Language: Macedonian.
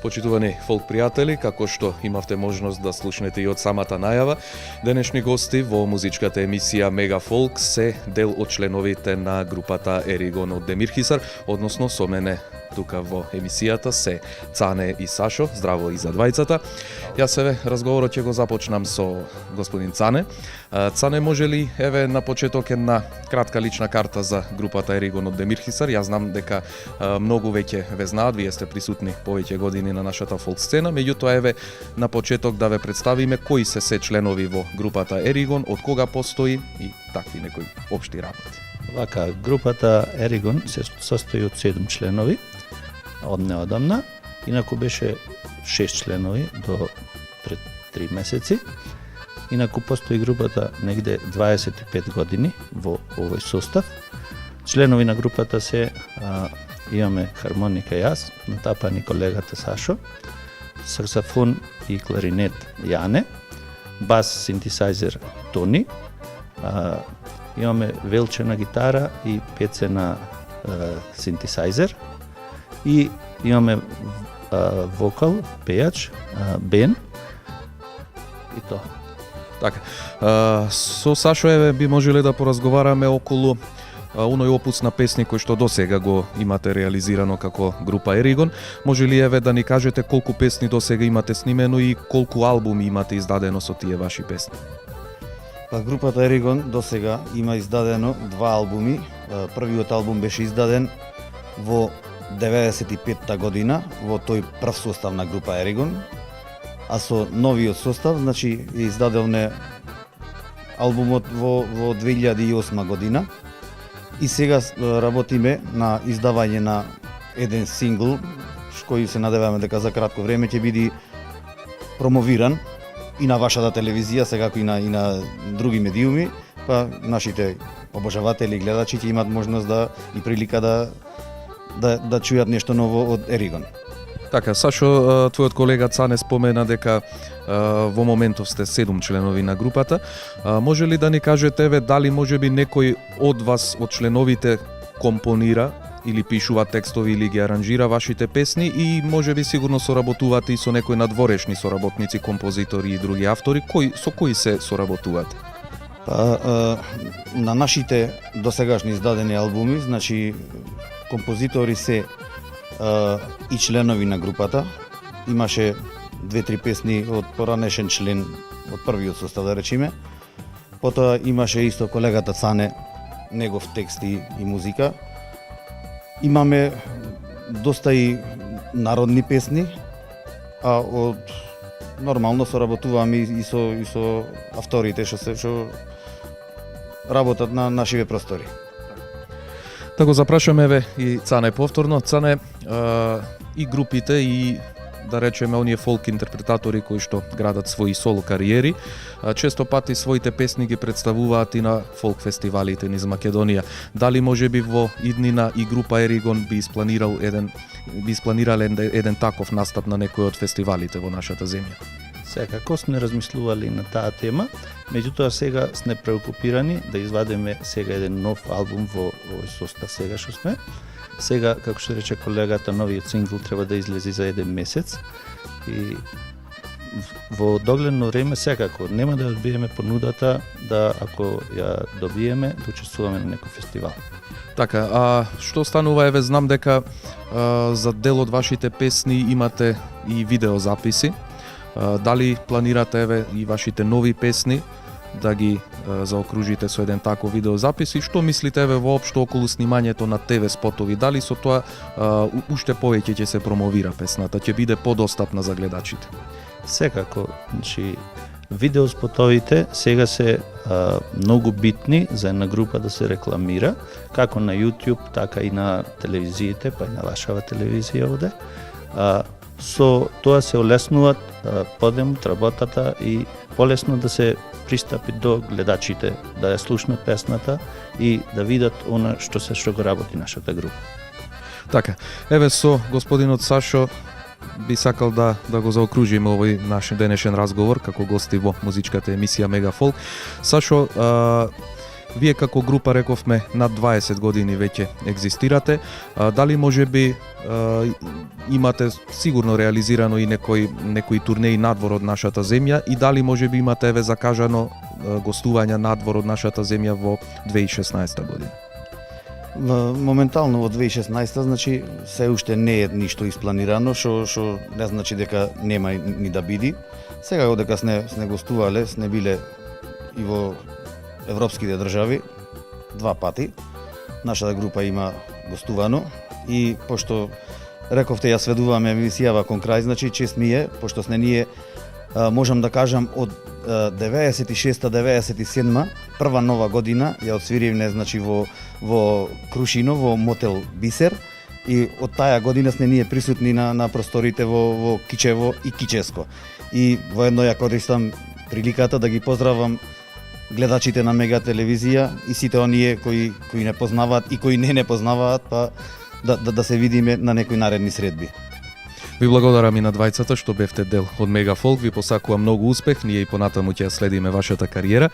Почитувани фолк пријатели, како што имавте можност да слушнете и од самата најава, денешни гости во музичката емисија Мега Фолк се дел од членовите на групата Еригон од Демирхисар, односно со мене тука во емисијата се Цане и Сашо. Здраво и за двајцата. Јас еве разговорот ќе го започнам со господин Цане. Цане, може ли еве на почеток една кратка лична карта за групата Еригон од Демирхисар? Јас знам дека многу веќе ве знаат, вие сте присутни повеќе години на нашата фолк сцена, меѓутоа еве на почеток да ве представиме кои се членови во групата Еригон, од кога постои и такви некои општи работи. Вака, групата Еригон се состои од 7 членови од неодамна, инаку беше 6 членови до пред 3 месеци. Инаку постои групата негде 25 години во овој состав. Членови на групата се имаме хармоника јас, на тапани колегата Сашо, саксофон и кларинет Јане, бас синтесајзер Тони, имаме велчена гитара и пецена синтесајзер и имаме вокал, пејач, Бен и тоа. Така, со Сашо еве би можеле да поразговараме околу оној опус на песни кој што досега го имате реализирано како група Еригон. Може ли еве да ни кажете колку песни досега имате снимено и колку албуми имате издадено со тие ваши песни? Па групата Еригон досега има издадено 2 албуми. Првиот албум беше издаден во 95-та година во тој прв состав на група Еригон, а со новиот состав, значи издадевме албумот во 2008 година и сега работиме на издавање на еден сингл кој се надеваме дека за кратко време ќе биде промовиран и на вашата телевизија, сега и на други медиуми, па нашите обожаватели и гледачи ќе имат можност и прилика да чујат нешто ново од Еригон. Така, Сашо, твојот колега Цане спомена дека во моментов сте 7 членови на групата. Може ли да ни кажете еве дали можеби некој од вас, од членовите, компонира или пишува текстови или ги аранжира вашите песни и можеби сигурно соработувате и со некои надворешни соработници, композитори и други автори, со кои се соработувате? На нашите досегашни издадени албуми, значи композитори се и членови на групата. Имаше 2-3 песни од поранешен член од првиот состав, да речиме. Потоа имаше исто колегата Цане, негов текст и музика. Имаме доста и народни песни, а нормално соработуваме и со авторите што работат на нашиве простори. Да го запрашаме еве и Цане повторно. Цане, и групите и да речеме оние фолк интерпретатори кои што градат своји соло кариери, често пати своите песни ги представуваат и на фолк фестивалите низ Македонија. Дали можеби во иднина и група Еригон би испланирале еден таков настап на некој од фестивалите во нашата земја? Секако сме размислували на таа тема, меѓутоа сега сме преокупирани да извадиме сега еден нов албум во овој состав сега што сме. Сега, како што рече колегата, новиот сингл треба да излезе за еден месец и во догледно време секако нема да одбиеме понудата да ако ја добиеме да учествуваме на некој фестивал. Така, а што станува, еве знам дека за дел од вашите песни имате и видеозаписи. Дали планирате еве и вашите нови песни да ги заокружите со еден таков видеозапис и што мислите еве воопшто околу снимањето на ТВ спотови? Дали со тоа уште повеќе ќе се промовира песната, ќе биде подостапна за гледачите? Секако, значи видеоспотовите сега се многу битни за една група да се рекламира, како на YouTube, така и на телевизиите, па и на вашава телевизија овде. Со тоа се олеснуваат подемот, работата и полесно да се пристапи до гледачите, да ја слушнат песната и да видат она што го работи нашата група. Така, еве со господинот Сашо би сакал да го заокружиме овој наш денешен разговор како гости во музичката емисија Мега Фолк. Сашо, Вие како група, рековме, над 20 години веќе екзистирате. Дали можеби имате сигурно реализирано и некои турнеи надвор од нашата земја и дали можеби имате еве закажано гостувања надвор од нашата земја во 2016 година? Моментално во 2016 значи се уште не е ништо испланирано, што не значи дека нема ни да биде. Сега додека сне гостувале, сне биле и во европските држави 2 пати. Нашата група има гостувано и пошто рековте ја сведуваме емисијава кон крај, значи чест ми е, пошто сне ние можам да кажам од 96-97 прва нова година ја отсвиривме значи во Крушино во мотел Бисер и од таа година сме ние присутни на просторите во Кичево и Кическо. И воедно ја користам приликата да ги поздравам гледачите на Мега телевизија и сите оние кои не познаваат и кои не познаваат, па да се видиме на некои наредни средби. Ви благодарам и на двајцата што бевте дел од Мега Фолк. Ви посакувам многу успех. Ние и понатаму ќе следиме вашата кариера.